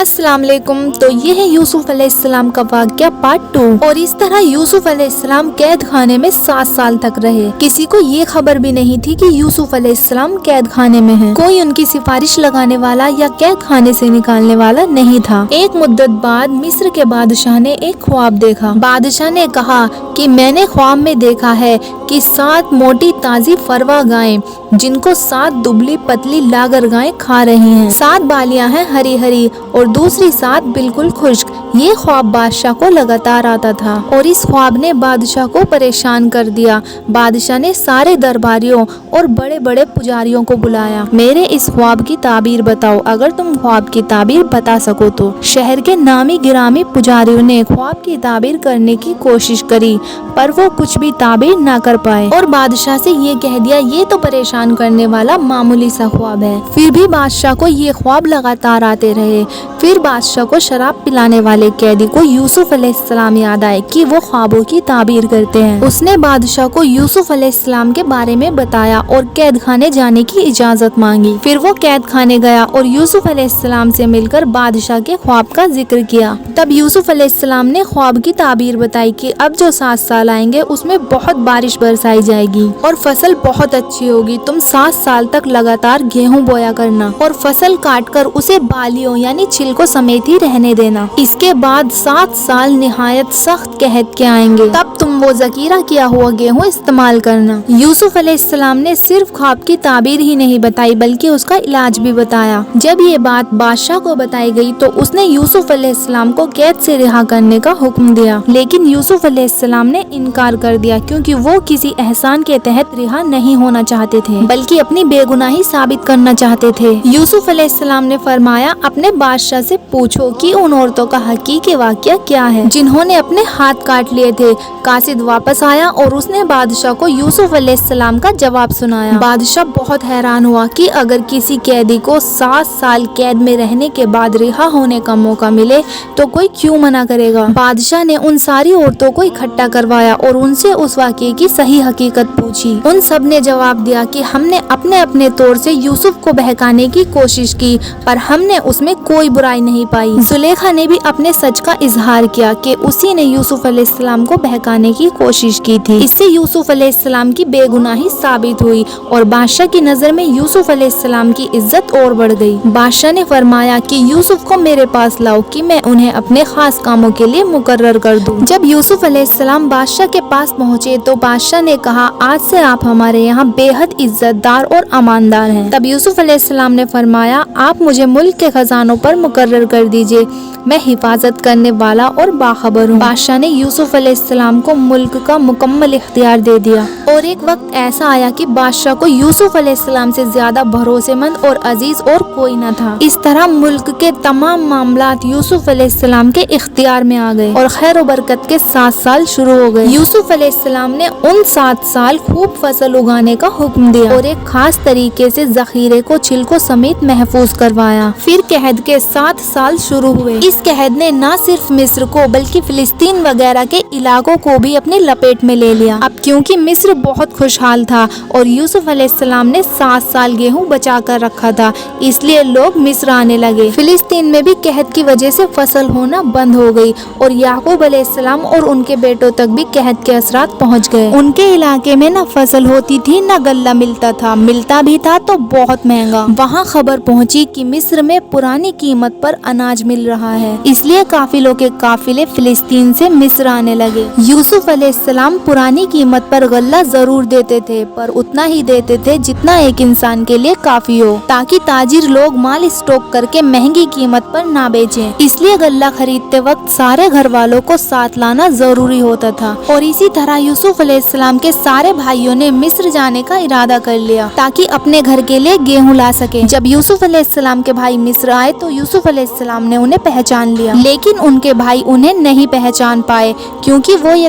السلام علیکم۔ تو یہ ہے یوسف علیہ السلام کا واقعہ پارٹ 2۔ اور اس طرح یوسف علیہ السلام قید خانے میں 7 سال تک رہے۔ کسی کو یہ خبر بھی نہیں تھی کہ یوسف علیہ السلام قید خانے میں ہیں۔ کوئی ان کی سفارش لگانے والا یا قید خانے سے نکالنے والا نہیں تھا۔ ایک مدت بعد مصر کے بادشاہ نے ایک خواب دیکھا۔ بادشاہ نے کہا کہ میں نے خواب میں دیکھا ہے کہ 7 موٹی تازی فروا گائیں جن کو 7 دبلی پتلی لاگر گائیں کھا رہی ہیں۔ 7 بالیاں ہیں ہری ہری اور دوسری 7 بالکل خشک۔ یہ خواب بادشاہ کو لگاتار آتا تھا اور اس خواب نے بادشاہ کو پریشان کر دیا۔ بادشاہ نے سارے درباریوں اور بڑے بڑے پجاریوں کو بلایا۔ میرے اس خواب کی تعبیر بتاؤ، اگر تم خواب کی تعبیر بتا سکو تو۔ شہر کے نامی گرامی پجاریوں نے خواب کی تعبیر کرنے کی کوشش کری پر وہ کچھ بھی تعبیر نہ کر پائے اور بادشاہ سے یہ کہہ دیا یہ تو پریشان کرنے والا معمولی سا خواب ہے۔ پھر بھی بادشاہ کو یہ خواب لگاتار آتے رہے۔ پھر بادشاہ کو شراب پلانے والے قیدی کو یوسف علیہ السلام یاد آئے کہ وہ خوابوں کی تعبیر کرتے ہیں۔ اس نے بادشاہ کو یوسف علیہ السلام کے بارے میں بتایا اور قید خانے جانے کی اجازت مانگی۔ پھر وہ قید خانے گیا اور یوسف علیہ السلام سے مل کر بادشاہ کے خواب کا ذکر کیا۔ تب یوسف علیہ السلام نے خواب کی تعبیر بتائی کہ اب جو 7 سال آئیں گے اس میں بہت بارش برسائی جائے گی اور فصل بہت اچھی ہوگی۔ تم 7 سال تک لگاتار گیہوں بویا کرنا اور فصل کاٹ کر اسے بالیوں یعنی چھلکوں سمیت ہی رہنے دینا۔ اس کے بعد 7 سال نہایت سخت قحط کے آئیں گے، تب تم وہ ذخیرہ کیا ہوا گیہوں استعمال کرنا۔ یوسف علیہ السلام نے صرف خواب کی تعبیر ہی نہیں بتائی بلکہ اس کا علاج بھی بتایا۔ جب یہ بات بادشاہ کو بتائی گئی تو اس نے یوسف علیہ السلام کو قید سے رہا کرنے کا حکم دیا، لیکن یوسف علیہ السلام نے انکار کر دیا کیونکہ وہ کسی احسان کے تحت رہا نہیں ہونا چاہتے تھے بلکہ اپنی بے گناہی ثابت کرنا چاہتے تھے۔ یوسف علیہ السلام نے فرمایا اپنے بادشاہ سے پوچھو کہ ان عورتوں کا حقیقی واقعہ کیا ہے جنہوں نے اپنے ہاتھ کاٹ لیے تھے۔ قاصد واپس آیا اور اس نے بادشاہ کو یوسف علیہ السلام کا جواب سنایا۔ بادشاہ بہت حیران ہوا کہ اگر کسی قیدی کو 7 سال قید میں رہنے کے بعد رہا ہونے کا موقع ملے تو کوئی کیوں منع کرے گا۔ بادشاہ نے ان ساری عورتوں کو اکٹھا کروایا اور ان سے اس واقعے کی صحیح حقیقت پوچھی۔ ان سب نے جواب دیا کہ ہم نے اپنے اپنے طور سے یوسف کو بہکانے کی کوشش کی پر ہم نے اس میں کوئی برائی نہیں پائی۔ زلیخا نے بھی اپنے سچ کا اظہار کیا کہ اسی نے یوسف علیہ السلام کو بہکانے کی کوشش کی تھی۔ اس سے یوسف علیہ السلام کی بے گناہی ثابت ہوئی اور بادشاہ کی نظر میں یوسف علیہ السلام کی عزت اور بڑھ گئی۔ بادشاہ نے فرمایا کہ یوسف کو میرے پاس لاؤ کہ میں انہیں اپنے خاص کاموں کے لیے مقرر کر دوں۔ جب یوسف علیہ السلام بادشاہ کے پاس پہنچے تو بادشاہ نے کہا آج سے آپ ہمارے یہاں بے حد عزت دار اور اماندار ہیں۔ تب یوسف علیہ السلام نے فرمایا آپ مجھے ملک کے خزانوں پر مقرر کر دیجئے، میں حفاظت کرنے والا اور باخبر ہوں۔ بادشاہ نے یوسف علیہ السلام کو ملک کا مکمل اختیار دے دیا اور ایک وقت ایسا آیا کہ بادشاہ کو یوسف علیہ السلام سے زیادہ بھروسے مند اور عزیز اور کوئی نہ تھا۔ اس طرح ملک کے تمام معاملات یوسف علیہ السلام کے اختیار میں آ گئے اور خیر و برکت کے 7 سال شروع ہو گئے۔ یوسف علیہ السلام نے ان 7 سال خوب فصل اگانے کا حکم دیا اور ایک خاص طریقے سے ذخیرے کو چھلکوں سمیت محفوظ کروایا۔ پھر قحط کے 7 سال شروع ہوئے۔ اس قحط نے نہ صرف مصر کو بلکہ فلسطین وغیرہ کے علاقوں کو بھی اپنے لپیٹ میں لے لیا۔ اب کیونکہ مصر بہت خوشحال تھا اور یوسف علیہ السلام نے 7 سال گیہوں بچا کر رکھا تھا اس لیے لوگ مصر آنے لگے۔ فلسطین میں بھی قحط کی وجہ سے فصل ہونا بند ہو گئی اور یعقوب علیہ السلام اور ان کے بیٹوں تک بھی قحط کے اثرات پہنچ گئے۔ ان کے علاقے میں نہ فصل ہوتی تھی نہ غلہ ملتا تھا، ملتا بھی تھا تو بہت مہنگا۔ وہاں خبر پہنچی کہ مصر میں پرانی قیمت پر اناج مل رہا ہے، اس لیے قافلوں کے قافلے فلسطین سے مصر آنے لگے۔ یوسف علیہ السلام پرانی قیمت پر غلہ ضرور دیتے تھے پر اتنا ہی دیتے تھے جتنا ایک انسان کے لیے کافی ہو تاکہ تاجر لوگ مال اسٹاک کر کے مہنگی قیمت پر نہ بیچیں۔ اس لیے غلہ خریدتے وقت سارے گھر والوں کو ساتھ لانا ضروری ہوتا تھا اور اسی طرح یوسف علیہ السلام کے سارے بھائیوں نے مصر جانے کا ارادہ کر لیا تاکہ اپنے گھر کے لیے گیہوں لا سکیں۔ جب یوسف علیہ السلام کے بھائی مصر آئے تو یوسف علیہ السلام نے انہیں پہچان لیا لیکن ان کے بھائی انہیں نہیں پہچان پائے کیونکہ وہ یہ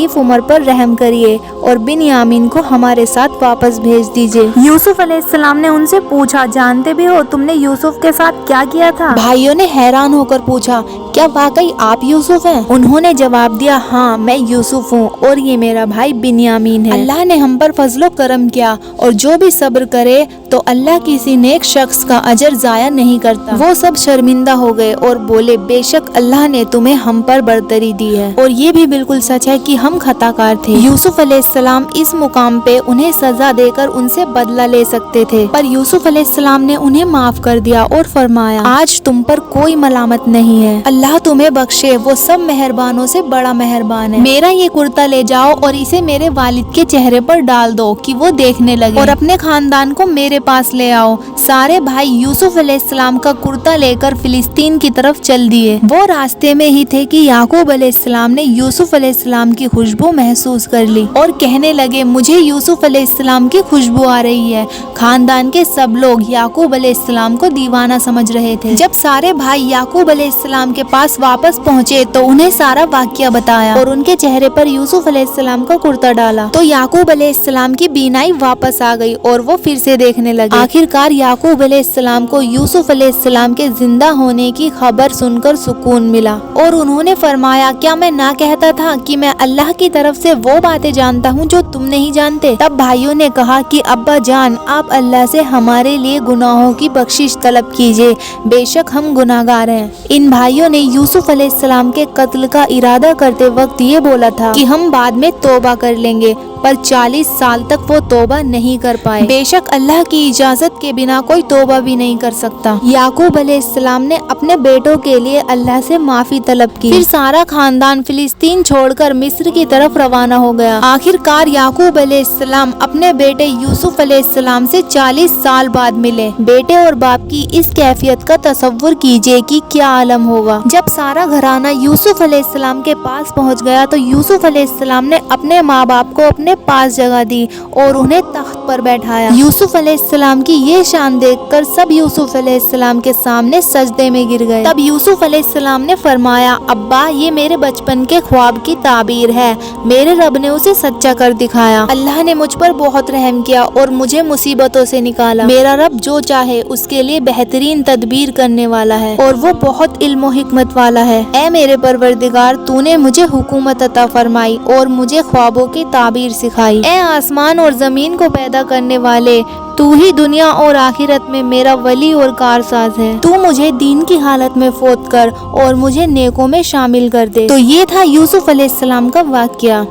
ضعیف عمر پر رحم کریے اور بنیامین کو ہمارے ساتھ واپس بھیج دیجیے۔ یوسف علیہ السلام نے ان سے پوچھا، جانتے بھی ہو تم نے یوسف کے ساتھ کیا کیا تھا؟ بھائیوں نے حیران ہو کر پوچھا، کیا واقعی آپ یوسف ہیں؟ انہوں نے جواب دیا، ہاں میں یوسف ہوں اور یہ میرا بھائی بنیامین ہے۔ اللہ نے ہم پر فضل و کرم کیا اور جو بھی صبر کرے تو اللہ کسی نیک شخص کا اجر ضائع نہیں کرتا۔ وہ سب شرمندہ ہو گئے اور بولے، بے شک اللہ نے تمہیں ہم پر برتری دی ہے اور یہ بھی بالکل سچ ہے کہ ہم خطا کار تھے۔ یوسف علیہ السلام اس مقام پہ انہیں سزا دے کر ان سے بدلہ لے سکتے تھے، پر یوسف علیہ السلام نے انہیں معاف کر دیا اور فرمایا، آج تم پر کوئی ملامت نہیں ہے، اللہ تمہیں بخشے، وہ سب مہربانوں سے بڑا مہربان ہے۔ میرا یہ کرتا لے جاؤ اور اسے میرے والد کے چہرے پر ڈال دو کہ وہ دیکھنے لگے، اور اپنے خاندان کو میرے پاس لے آؤ۔ سارے بھائی یوسف علیہ السلام کا کرتا لے کر فلسطین کی طرف چل دیے۔ وہ راستے میں ہی تھے کہ یعقوب علیہ السلام نے یوسف علیہ السلام کی خوشبو محسوس کر لی اور کہنے لگے، مجھے یوسف علیہ السلام کی خوشبو آ رہی ہے۔ خاندان کے سب لوگ یعقوب علیہ السلام کو دیوانہ سمجھ رہے تھے۔ جب سارے بھائی یعقوب علیہ السلام کے پاس واپس پہنچے تو انہیں سارا واقعہ بتایا اور ان کے چہرے پر یوسف علیہ السلام کا کرتا ڈالا تو یعقوب علیہ السلام کی بینائی واپس آ گئی اور وہ پھر سے دیکھنے لگے۔ آخر کار یعقوب علیہ السلام کو یوسف علیہ السلام کے زندہ ہونے کی خبر سن کر سکون ملا اور انہوں نے فرمایا، کیا میں نہ کہتا تھا کہ میں اللہ کی طرف سے وہ باتیں جانتا ہوں جو تم نہیں جانتے؟ تب بھائیوں نے کہا کہ ابا جان، آپ اللہ سے ہمارے لیے گناہوں کی بخشش طلب کیجیے، بے شک ہم گناہگار ہیں۔ ان بھائیوں نے یوسف علیہ السلام کے قتل کا ارادہ کرتے وقت یہ بولا تھا کہ ہم بعد میں توبہ کر لیں گے، پر 40 سال تک وہ توبہ نہیں کر پائے۔ بے شک اللہ کی اجازت کے بنا کوئی توبہ بھی نہیں کر سکتا۔ یعقوب علیہ السلام نے اپنے بیٹوں کے لیے اللہ سے معافی طلب کی۔ پھر سارا خاندان فلسطین چھوڑ کر مصر کی طرف روانہ ہو گیا۔ آخر کار یعقوب علیہ السلام اپنے بیٹے یوسف علیہ السلام سے 40 سال بعد ملے۔ بیٹے اور باپ کی اس کیفیت کا تصور کیجئے کہ کیا عالم ہوگا۔ جب سارا گھرانہ یوسف علیہ السلام کے پاس پہنچ گیا تو یوسف علیہ السلام نے اپنے ماں باپ کو اپنے پاس جگہ دی اور انہیں تخت پر بیٹھایا۔ یوسف علیہ السلام کی یہ شان دیکھ کر سب یوسف علیہ السلام کے سامنے سجدے میں گر گئے۔ تب یوسف علیہ السلام نے فرمایا، ابا یہ میرے بچپن کے خواب کی تعبیر ہے، میرے رب نے اسے سچا کر دکھایا۔ اللہ نے مجھ پر بہت رحم کیا اور مجھے مصیبتوں سے نکالا۔ میرا رب جو چاہے اس کے لیے بہترین تدبیر کرنے والا ہے اور وہ بہت علم و حکمت والا ہے۔ اے میرے پروردگار، تو نے مجھے حکومت عطا فرمائی اور مجھے خوابوں کی تعبیر سکھائی۔ اے آسمان اور زمین کو پیدا کرنے والے، تو ہی دنیا اور آخرت میں میرا ولی اور کارساز ہے۔ تو مجھے دین کی حالت میں فوت کر اور مجھے نیکوں میں شامل کر دے۔ تو یہ تھا یوسف علیہ السلام کا واقعہ۔